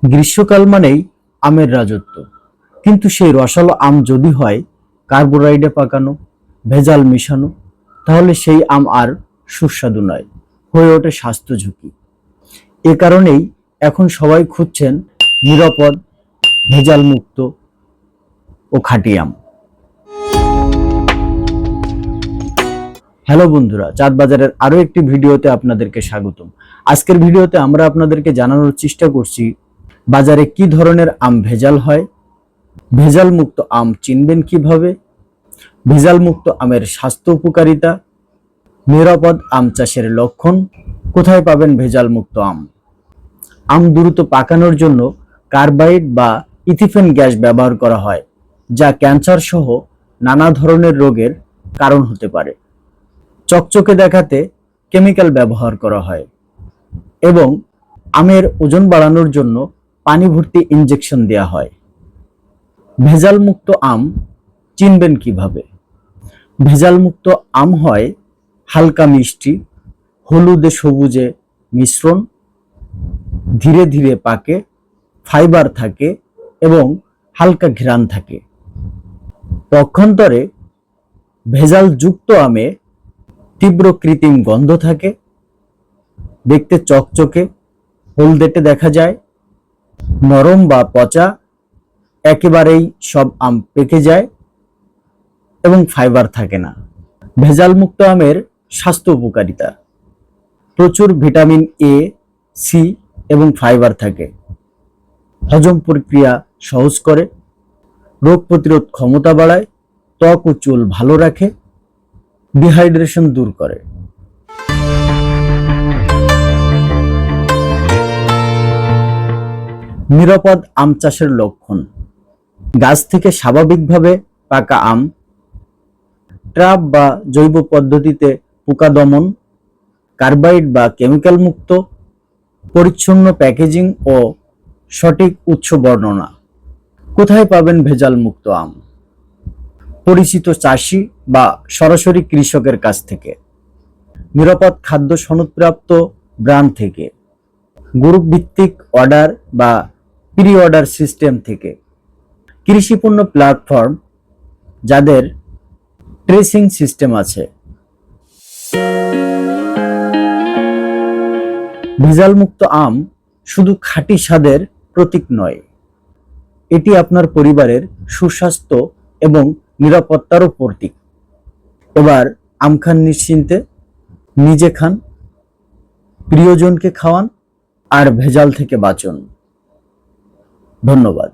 গ্রীষ্মকাল মানেই আমের রাজত্ব, কিন্তু সেই রসালো আম যদি হয় কার্বোরাইডে পাকানো, ভেজাল মিশানো, তাহলে সেই আম আর সুস্বাদু নয়, হয়ে ওঠে স্বাস্থ্য ঝুঁকি। এ কারণেই এখন সবাই খুঁজছেন নিরাপদ, ভেজাল মুক্ত ও খাঁটি আম। হ্যালো বন্ধুরা, চাঁদ বাজারের আরো একটি ভিডিওতে আপনাদেরকে স্বাগতম। আজকের ভিডিওতে আমরা আপনাদেরকে জানানোর চেষ্টা করছি বাজারে কি ধরনের আম ভেজাল হয়, ভেজাল মুক্ত আম চিনবেন কিভাবে, ভেজাল মুক্ত আমের স্বাস্থ্য উপকারিতা, নিরাপদ আম চাষের লক্ষণ, কোথায় পাবেন ভেজাল মুক্ত আম। আম দ্রুত পাকানোর জন্য কার্বাইড বা ইথিফেন গ্যাস ব্যবহার করা হয়, যা ক্যান্সার সহ নানা ধরনের রোগের কারণ হতে পারে। চকচকে দেখাতে কেমিক্যাল ব্যবহার করা হয় এবং আমের ওজন বাড়ানোর জন্য পানি ভর্তি ইনজেকশন দেওয়া হয়। ভেজাল মুক্ত আম চিনবেন কিভাবে? ভেজাল মুক্ত আম হয় হালকা মিষ্টি, হলুদে সবুজে মিশ্রণ, ধীরে ধীরে পাকে, ফাইবার থাকে এবং হালকা ঘ্রাণ থাকে। পক্ষান্তরে ভেজাল যুক্ত আমে তীব্র কৃত্রিম গন্ধ থাকে, দেখতে চকচকে হলদেটে দেখা যায়, নরম বা পচা, একেবারেই সব আম পেকে যায় এবং ফাইবার থাকে না। ভেজাল মুক্ত আমের স্বাস্থ্য উপকারিতা: প্রচুর ভিটামিন এ, সি এবং ফাইবার থাকে, হজম প্রক্রিয়া সহজ করে, রোগ প্রতিরোধ ক্ষমতা বাড়ায়, ত্বক ও চুল ভালো রাখে, ডিহাইড্রেশন দূর করে। নিরাপদ আম চাষের লক্ষণ: গাছ থেকে স্বাভাবিকভাবে পাকা আম, ট্রাপ বা জৈব পদ্ধতিতে পোকা দমন, কার্বাইড বা কেমিক্যাল মুক্ত, পরিচ্ছন্ন প্যাকেজিং ও সঠিক উৎস বর্ণনা। কোথায় পাবেন ভেজাল মুক্ত আম? পরিচিত চাষি বা সরাসরি কৃষকের কাছ থেকে, নিরাপদ খাদ্য সনদপ্রাপ্ত ব্র্যান্ড থেকে, গ্রুপ ভিত্তিক অর্ডার বা প্রি অর্ডার সিস্টেম থেকে, কৃষিপণ্য প্ল্যাটফর্ম যাদের ট্রেসিং সিস্টেম আছে। ভেজাল মুক্ত আম শুধু খাঁটি স্বাদের প্রতীক নয়, এটি আপনার পরিবারের সুস্বাস্থ্য এবং নিরাপত্তারও প্রতীক। এবার আম খান নিশ্চিন্তে, নিজে খান, প্রিয়জনকে খাওয়ান আর ভেজাল থেকে বাঁচুন। ধন্যবাদ।